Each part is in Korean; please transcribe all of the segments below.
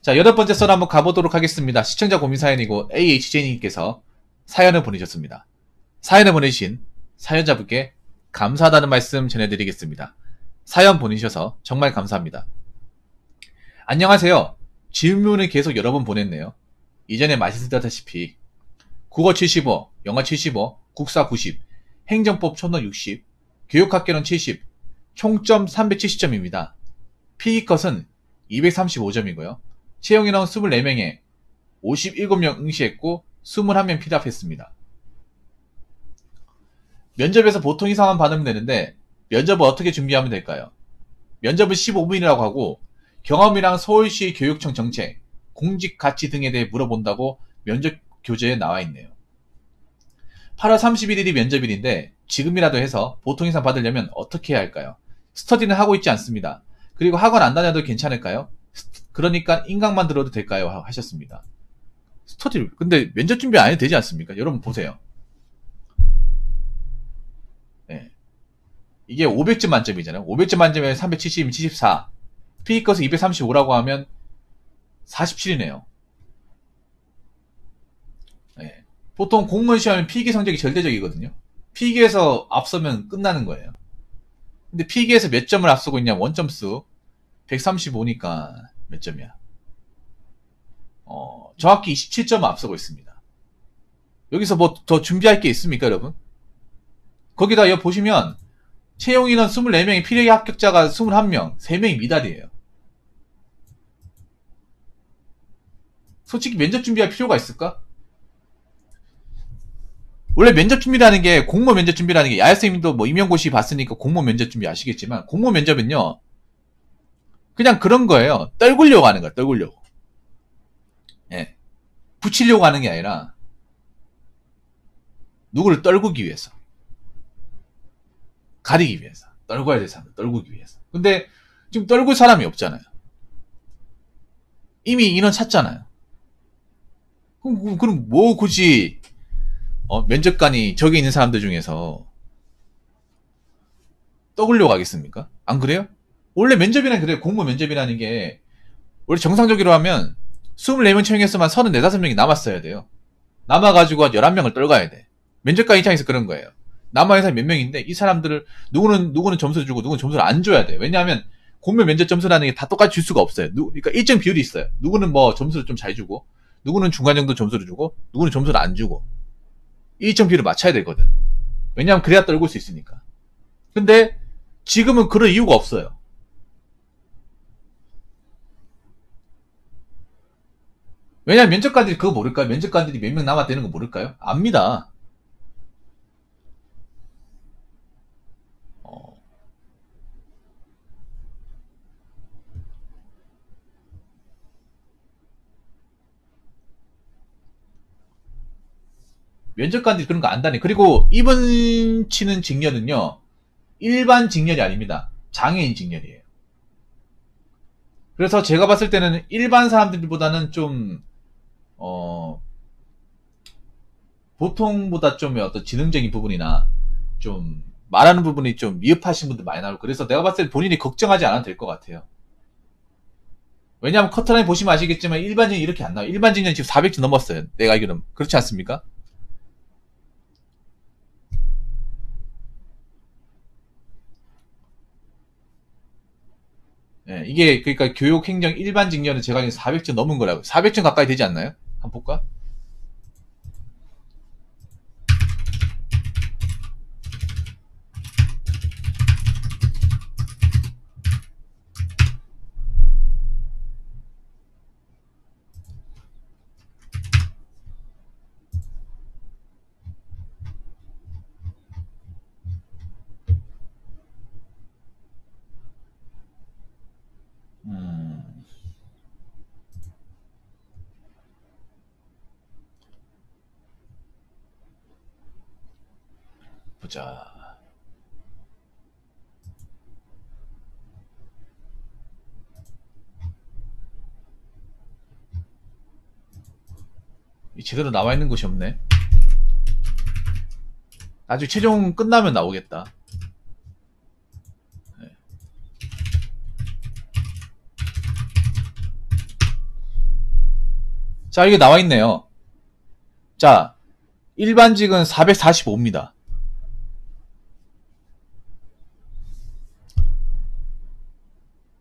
자, 8번째 썰 한번 가보도록 하겠습니다. 시청자 고민 사연이고 AHJ님께서 사연을 보내셨습니다. 사연을 보내신 사연자분께 감사하다는 말씀 전해드리겠습니다. 사연 보내셔서 정말 감사합니다. 안녕하세요. 질문을 계속 여러 번 보냈네요. 이전에 말씀드렸다시피 국어 75, 영어 75, 국사 90, 행정법 촌론 60, 교육학개론 70, 총점 370점입니다. 필기컷은 235점이고요. 채용인원 24명에 57명 응시했고 21명 필합했습니다. 면접에서 보통 이상만 받으면 되는데 면접을 어떻게 준비하면 될까요? 면접은 15분이라고 하고 경험이랑 서울시 교육청 정책, 공직 가치 등에 대해 물어본다고 면접 교재에 나와 있네요. 8월 31일이 면접일인데 지금이라도 해서 보통 이상 받으려면 어떻게 해야 할까요? 스터디는 하고 있지 않습니다. 그리고 학원 안 다녀도 괜찮을까요? 그러니까 인강만 들어도 될까요? 하셨습니다. 스터디를 근데 면접 준비 안 해도 되지 않습니까? 여러분 보세요. 네. 이게 500점 만점이잖아요. 500점 만점에 370이면 74. 필기컷은 235라고 하면 47이네요. 네. 보통 공무원 시험은 필기 성적이 절대적이거든요. 필기에서 앞서면 끝나는 거예요. 근데 필기에서 몇 점을 앞서고 있냐? 원점수 135니까 몇 점이야? 정확히 27점을 앞서고 있습니다. 여기서 뭐 더 준비할 게 있습니까, 여러분? 거기다 여기 보시면 채용인원 24명이 필기 합격자가 21명, 3명이 미달이에요. 솔직히 면접 준비할 필요가 있을까? 원래 면접 준비라는 게, 공무원 면접 준비라는 게, 야외선생님도 뭐 임용고시 봤으니까 공무원 면접 준비 아시겠지만, 공무원 면접은요, 그냥 그런 거예요. 떨구려고 하는 거야, 떨구려고. 예. 붙이려고 하는 게 아니라, 누구를 떨구기 위해서. 가리기 위해서. 떨궈야 될 사람을 떨구기 위해서. 근데, 지금 떨굴 사람이 없잖아요. 이미 인원 찼잖아요. 그럼 뭐 굳이, 면접관이 저기 있는 사람들 중에서 떠보려고 하겠습니까? 안 그래요? 원래 면접이란 그래요. 공무원 면접이라는 게 원래 정상적으로 하면 24명 채용했으면 34, 5명이 남았어야 돼요. 남아가지고 11명을 떨궈야 돼. 면접관 입장에서 그런 거예요. 남아있는 사람이 몇 명인데 이 사람들을 누구는 점수를 주고 누구는 점수를 안 줘야 돼. 왜냐하면 공무원 면접 점수라는 게 다 똑같이 줄 수가 없어요. 그러니까 일정 비율이 있어요. 누구는 뭐 점수를 좀 잘 주고 누구는 중간 정도 점수를 주고 누구는 점수를 안 주고 일정 비율을 맞춰야 되거든. 왜냐하면 그래야 떨굴 수 있으니까. 근데 지금은 그럴 이유가 없어요. 왜냐하면 면접관들이 그거 모를까요? 면접관들이 몇 명 남았다는 거 모를까요? 압니다. 면접관들이 그런 거 안다니. 그리고 이번 치는 직렬은요, 일반 직렬이 아닙니다. 장애인 직렬이에요. 그래서 제가 봤을 때는 일반 사람들보다는 좀, 보통보다 좀 어떤 지능적인 부분이나 좀 말하는 부분이 좀 미흡하신 분들 많이 나오고, 그래서 내가 봤을 때 본인이 걱정하지 않아도 될 것 같아요. 왜냐하면 커트라인 보시면 아시겠지만 일반직이 이렇게 안 나와요. 일반직은 지금 400점 넘었어요. 내가 알기로는. 그렇지 않습니까? 예, 이게 그러니까 교육행정 일반 직렬은 제가 알기로 400점 넘은 거라고. 400점 가까이 되지 않나요? 한번 볼까? 보자. 제대로 나와 있는 곳이 없네. 나중에 최종 끝나면 나오겠다. 네. 자, 이게 나와 있네요. 자, 일반직은 445입니다.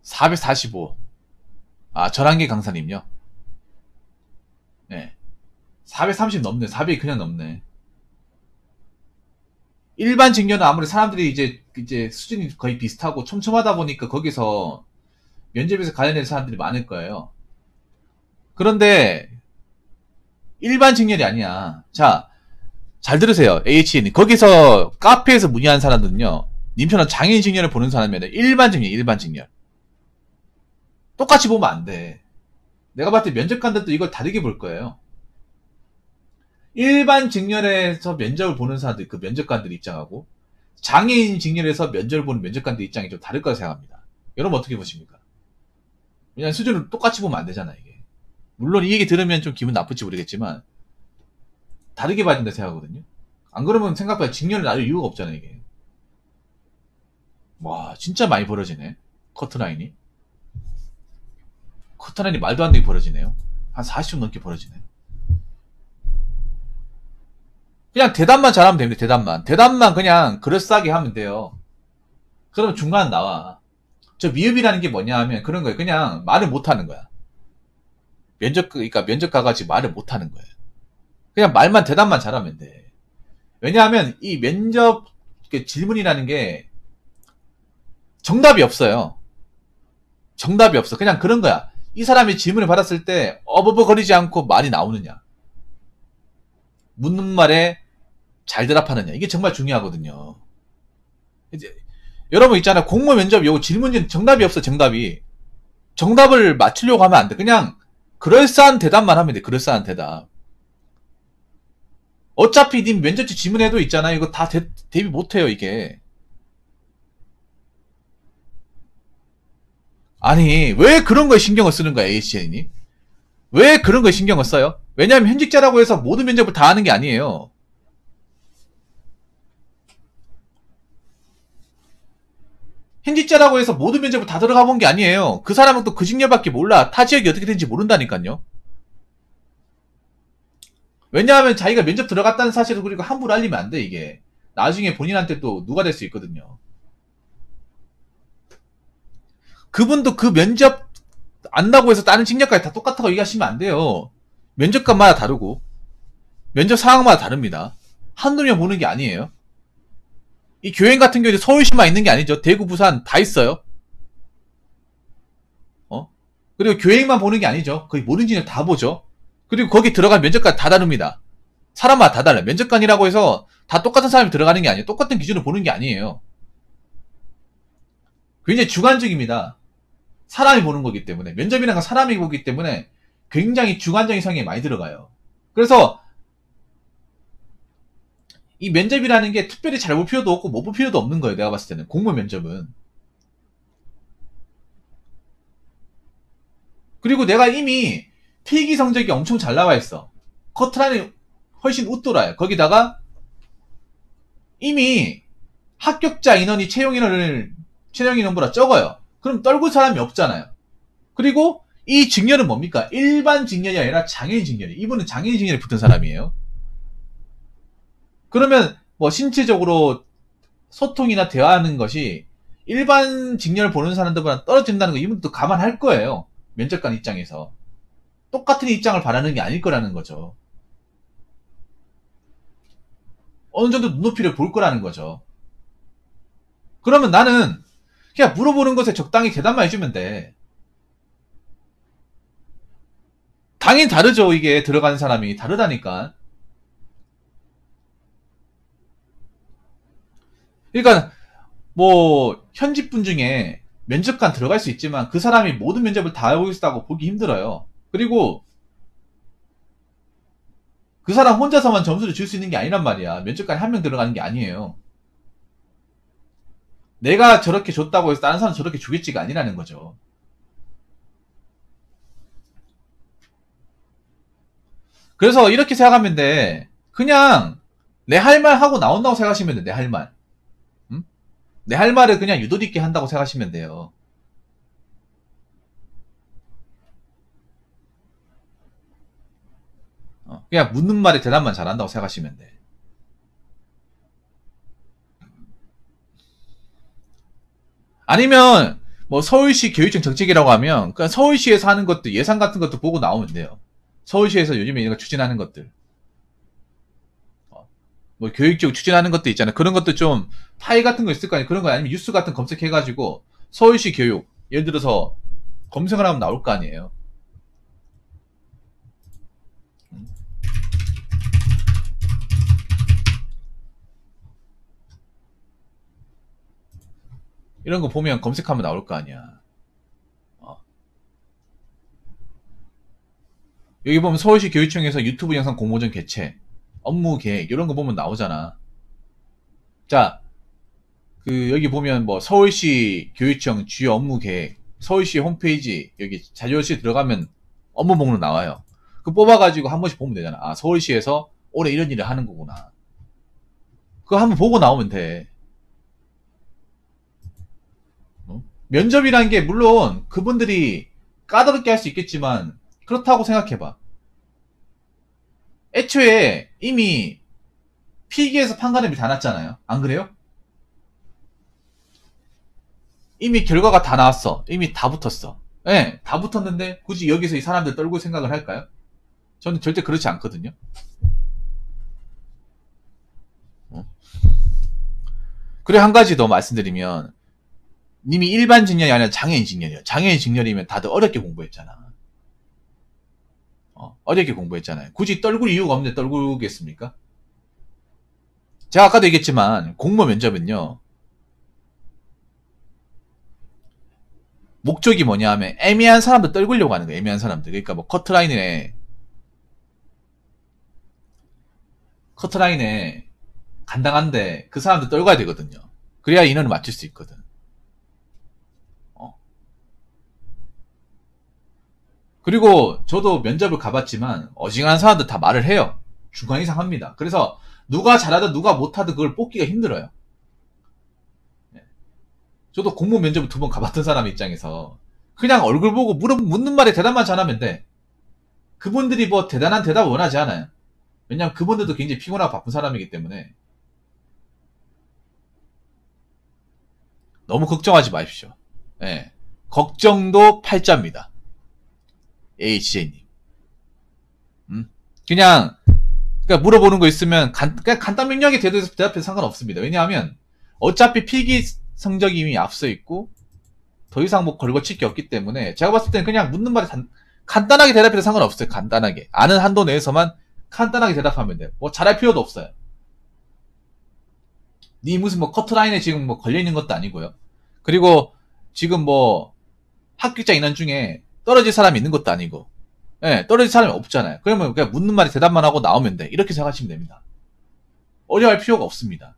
(445) 아, 전환기 강사님요. 네. 430 넘네. 400이 그냥 넘네. 일반 직렬은 아무리 사람들이 이제 수준이 거의 비슷하고 촘촘하다 보니까 거기서 면접에서 관련된 사람들이 많을 거예요. 그런데 일반 직렬이 아니야. 자, 잘 들으세요. AHN. 거기서 카페에서 문의한 사람들은요. 님처럼 장애인 직렬을 보는 사람이 아니라 일반 직렬, 일반 직렬. 똑같이 보면 안 돼. 내가 봤을 때 면접관들도 이걸 다르게 볼 거예요. 일반 직렬에서 면접을 보는 사람들, 그 면접관들 입장하고 장애인 직렬에서 면접을 보는 면접관들 입장이 좀 다를 거라 생각합니다. 여러분 어떻게 보십니까? 왜냐면 수준을 똑같이 보면 안 되잖아, 이게. 물론 이 얘기 들으면 좀 기분 나쁠지 모르겠지만 다르게 봐야 된다 생각하거든요. 안 그러면 생각보다 직렬을 나눌 이유가 없잖아, 이게. 와, 진짜 많이 벌어지네. 커트라인이. 커트라인이 말도 안 되게 벌어지네요. 한 40점 넘게 벌어지네. 그냥 대답만 잘하면 됩니다. 대답만 그냥 그럴싸하게 하면 돼요. 그러면 중간 나와. 저 미흡이라는 게 뭐냐 하면 그런 거예요. 그냥 말을 못하는 거야. 그러니까 면접 가가지고 말을 못하는 거예요. 그냥 말만 대답만 잘하면 돼. 왜냐하면 이 면접 질문이라는 게 정답이 없어요. 정답이 없어. 그냥 그런 거야. 이 사람이 질문을 받았을 때 어버버거리지 않고 말이 나오느냐. 묻는 말에 잘 대답하느냐. 이게 정말 중요하거든요. 이제 여러분 있잖아요. 공무원 면접 요거 질문이 정답이 없어. 정답을 맞추려고 하면 안 돼. 그냥 그럴싸한 대답만 하면 돼. 그럴싸한 대답. 어차피 님 면접지 질문에도 있잖아요. 이거 다 대비 못해요, 이게. 아니, 왜 그런 거에 신경을 쓰는 거야, AHN이? 왜 그런 거에 신경을 써요? 왜냐하면 현직자라고 해서 모든 면접을 다 하는 게 아니에요. 현직자라고 해서 모든 면접을 다 들어가 본 게 아니에요. 그 사람은 또 그 직렬밖에 몰라. 타 지역이 어떻게 되는지 모른다니까요. 왜냐하면 자기가 면접 들어갔다는 사실을 그리고 함부로 알리면 안 돼, 이게. 나중에 본인한테 또 누가 될 수 있거든요. 그분도 그 면접 안다고 해서 다른 직렬까지 다 똑같다고 얘기하시면 안 돼요. 면접관마다 다르고 면접 상황마다 다릅니다. 한두 명 보는 게 아니에요. 이 교행 같은 경우에 서울시만 있는 게 아니죠. 대구, 부산 다 있어요. 그리고 교행만 보는 게 아니죠. 거의 모든 직렬 다 보죠. 그리고 거기 들어간 면접관 다 다릅니다. 사람마다 다 달라요. 면접관이라고 해서 다 똑같은 사람이 들어가는 게 아니에요. 똑같은 기준으로 보는 게 아니에요. 굉장히 주관적입니다. 사람이 보는 거기 때문에. 면접이라는 건 사람이 보기 때문에 굉장히 주관적인 성향이 많이 들어가요. 그래서 이 면접이라는 게 특별히 잘 볼 필요도 없고 못 볼 필요도 없는 거예요. 내가 봤을 때는. 공무원 면접은. 그리고 내가 이미 필기 성적이 엄청 잘 나와 있어. 커트라인이 훨씬 웃돌아요. 거기다가 이미 합격자 인원이 채용 인원보다 적어요. 그럼 떨굴 사람이 없잖아요. 그리고 이 직렬은 뭡니까? 일반 직렬이 아니라 장애인 직렬이. 이분은 장애인 직렬에 붙은 사람이에요. 그러면 뭐 신체적으로 소통이나 대화하는 것이 일반 직렬을 보는 사람들보다 떨어진다는 거 이분도 감안할 거예요. 면접관 입장에서. 똑같은 입장을 바라는 게 아닐 거라는 거죠. 어느 정도 눈높이를 볼 거라는 거죠. 그러면 나는 그냥 물어보는 것에 적당히 대답만 해주면 돼. 당연히 다르죠. 이게 들어가는 사람이 다르다니까. 그러니까 뭐 현직 분 중에 면접관 들어갈 수 있지만 그 사람이 모든 면접을 다 하고 있다고 보기 힘들어요. 그리고 그 사람 혼자서만 점수를 줄 수 있는 게 아니란 말이야. 면접관이 한 명 들어가는 게 아니에요. 내가 저렇게 줬다고 해서 다른 사람 저렇게 주겠지가 아니라는 거죠. 그래서 이렇게 생각하면 돼. 그냥 내 할 말 하고 나온다고 생각하시면 돼. 내 할 말. 응? 내 할 말을 그냥 유도리 있게 한다고 생각하시면 돼요. 그냥 묻는 말에 대답만 잘한다고 생각하시면 돼. 아니면 뭐 서울시 교육청 정책이라고 하면 그냥 서울시에서 하는 것도 예산 같은 것도 보고 나오면 돼요. 서울시에서 요즘에 이런 거 추진하는 것들. 뭐 교육적 추진하는 것도 있잖아요. 그런 것도 좀 파일 같은 거 있을 거 아니에요. 그런 거 아니면 뉴스 같은 거 검색해가지고 서울시 교육 예를 들어서 검색을 하면 나올 거 아니에요. 이런 거 보면 검색하면 나올 거 아니야. 여기 보면 서울시 교육청에서 유튜브 영상 공모전 개최, 업무 계획 이런 거 보면 나오잖아. 자, 그 여기 보면 뭐 서울시 교육청 주요 업무 계획, 서울시 홈페이지 여기 자료실 들어가면 업무 목록 나와요. 그 뽑아가지고 한 번씩 보면 되잖아. 아, 서울시에서 올해 이런 일을 하는 거구나. 그거 한번 보고 나오면 돼. 면접이라는 게 물론 그분들이 까다롭게 할 수 있겠지만 그렇다고 생각해봐. 애초에 이미 필기에서 판가름이 다 났잖아요. 안 그래요? 이미 결과가 다 나왔어. 이미 다 붙었어. 예, 네, 다 붙었는데 굳이 여기서 이 사람들 떨굴 생각을 할까요? 저는 절대 그렇지 않거든요. 그래, 한 가지 더 말씀드리면 님이 일반 직렬이 아니라 장애인 직렬이에요. 장애인 직렬이면 다들 어렵게 공부했잖아. 어렵게 공부했잖아요. 굳이 떨굴 이유가 없는데 떨구겠습니까? 제가 아까도 얘기했지만 공모 면접은요. 목적이 뭐냐 하면 애매한 사람들 떨구려고 하는 거예요. 애매한 사람들. 그러니까 뭐 커트라인에 간당한데 그 사람들 떨궈야 되거든요. 그래야 인원을 맞출 수 있거든. 그리고 저도 면접을 가봤지만 어지간한 사람들 다 말을 해요. 중간 이상 합니다. 그래서 누가 잘하든 누가 못하든 그걸 뽑기가 힘들어요. 저도 공모 면접을 2번 가봤던 사람 입장에서 그냥 얼굴 보고 묻는 말에 대답만 잘하면 돼. 그분들이 뭐 대단한 대답을 원하지 않아요. 왜냐면 그분들도 굉장히 피곤하고 바쁜 사람이기 때문에 너무 걱정하지 마십시오. 예. 걱정도 팔자입니다. HJ님. 그냥 그러니까 물어보는 거 있으면 그냥 간단 명료하게 대답해도 상관없습니다. 왜냐하면 어차피 필기 성적이 이미 앞서 있고 더 이상 뭐 걸거칠 게 없기 때문에 제가 봤을 때는 그냥 묻는 말에 간단하게 대답해도 상관없어요. 간단하게. 아는 한도 내에서만 간단하게 대답하면 돼요. 뭐 잘할 필요도 없어요. 니 무슨 뭐 커트라인에 지금 뭐 걸려있는 것도 아니고요. 그리고 지금 뭐 합격자 인원 중에 떨어질 사람이 있는 것도 아니고 예, 떨어질 사람이 없잖아요. 그러면 그냥 묻는 말에 대답만 하고 나오면 돼. 이렇게 생각하시면 됩니다. 어려워할 필요가 없습니다.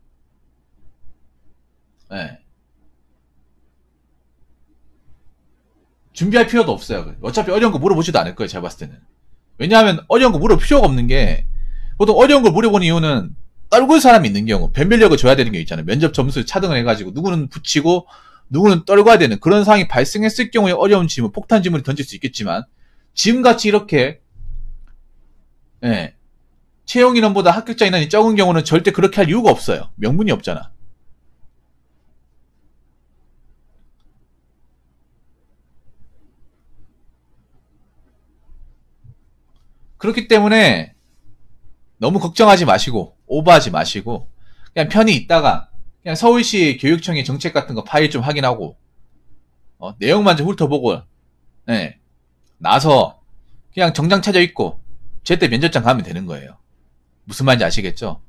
예. 준비할 필요도 없어요. 어차피 어려운 거 물어보지도 않을 거예요. 제가 봤을 때는. 왜냐하면 어려운 거 물어볼 필요가 없는 게 보통 어려운 걸 물어보는 이유는 떨굴 사람이 있는 경우 변별력을 줘야 되는 게 있잖아요. 면접 점수 차등을 해가지고 누구는 붙이고 누구는 떨궈야 되는 그런 상황이 발생했을 경우에 어려운 질문, 폭탄 질문을 던질 수 있겠지만 지금같이 이렇게 예, 채용 인원보다 합격자 인원이 적은 경우는 절대 그렇게 할 이유가 없어요. 명분이 없잖아. 그렇기 때문에 너무 걱정하지 마시고 오버하지 마시고 그냥 편히 있다가 그냥 서울시 교육청의 정책 같은 거 파일 좀 확인하고 내용만 좀 훑어보고 네, 나서 그냥 정장 차려 입고 제때 면접장 가면 되는 거예요. 무슨 말인지 아시겠죠?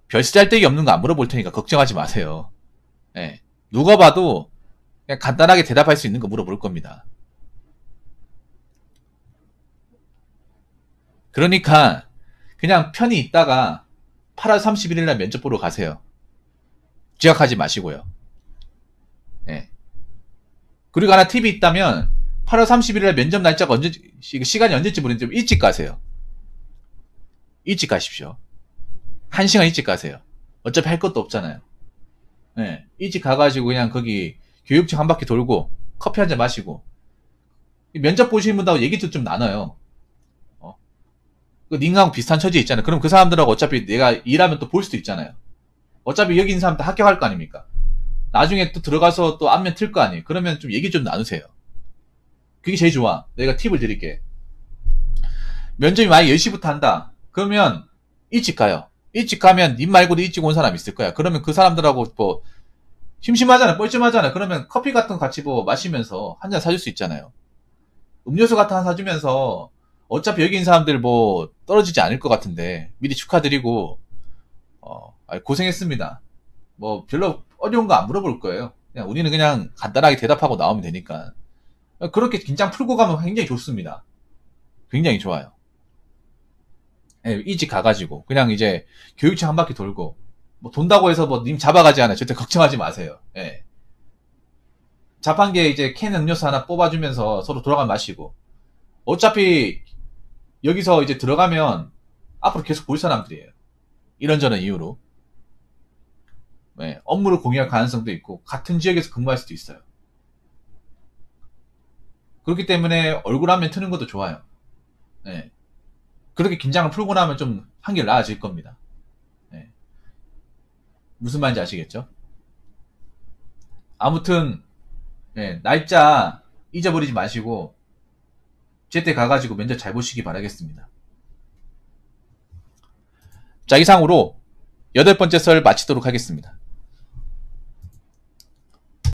별 쓰잘데기 없는 거 안 물어볼 테니까 걱정하지 마세요. 네, 누가 봐도 그냥 간단하게 대답할 수 있는 거 물어볼 겁니다. 그러니까 그냥 편히 있다가 8월 31일 날 면접 보러 가세요. 지각하지 마시고요. 네. 그리고 하나 팁이 있다면 8월 31일 날 면접 날짜가 시간이 언제인지 모르는데 좀 일찍 가세요. 일찍 가십시오. 1시간 일찍 가세요. 어차피 할 것도 없잖아요. 네. 일찍 가가지고 그냥 거기 교육청 한 바퀴 돌고 커피 한 잔 마시고 면접 보시는 분하고 얘기도 좀 나눠요. 그 닝하고 비슷한 처지에 있잖아요. 그럼 그 사람들하고 어차피 내가 일하면 또 볼 수도 있잖아요. 어차피 여기 있는 사람 다 합격할 거 아닙니까? 나중에 또 들어가서 또 안면 틀 거 아니에요. 그러면 좀 얘기 좀 나누세요. 그게 제일 좋아. 내가 팁을 드릴게. 면접이 만약 10시부터 한다. 그러면 일찍 가요. 일찍 가면 님 말고도 일찍 온 사람 있을 거야. 그러면 그 사람들하고 뭐 심심하잖아, 뻘쭘하잖아. 그러면 커피 같은 거 같이 뭐 마시면서 한 잔 사줄 수 있잖아요. 음료수 같은 거 하나 사주면서 어차피 여기 있는 사람들 뭐 떨어지지 않을 것 같은데 미리 축하드리고 고생했습니다. 뭐 별로 어려운 거 안 물어볼 거예요. 그냥 우리는 그냥 간단하게 대답하고 나오면 되니까. 그렇게 긴장 풀고 가면 굉장히 좋습니다. 굉장히 좋아요. 예, 일찍 가가지고 그냥 이제 교육청 한 바퀴 돌고 뭐 돈다고 해서 뭐 님 잡아가지 않아요. 절대 걱정하지 마세요. 예. 자판기에 이제 캔 음료수 하나 뽑아주면서 서로 돌아가 마시고 어차피 여기서 이제 들어가면 앞으로 계속 볼 사람들이에요. 이런저런 이유로. 네, 업무를 공유할 가능성도 있고 같은 지역에서 근무할 수도 있어요. 그렇기 때문에 얼굴 한면 트는 것도 좋아요. 네. 그렇게 긴장을 풀고 나면 좀 한결 나아질 겁니다. 네. 무슨 말인지 아시겠죠? 아무튼 네, 날짜 잊어버리지 마시고 제때 가가지고 면접 잘 보시기 바라겠습니다. 자, 이상으로 8번째 썰 마치도록 하겠습니다.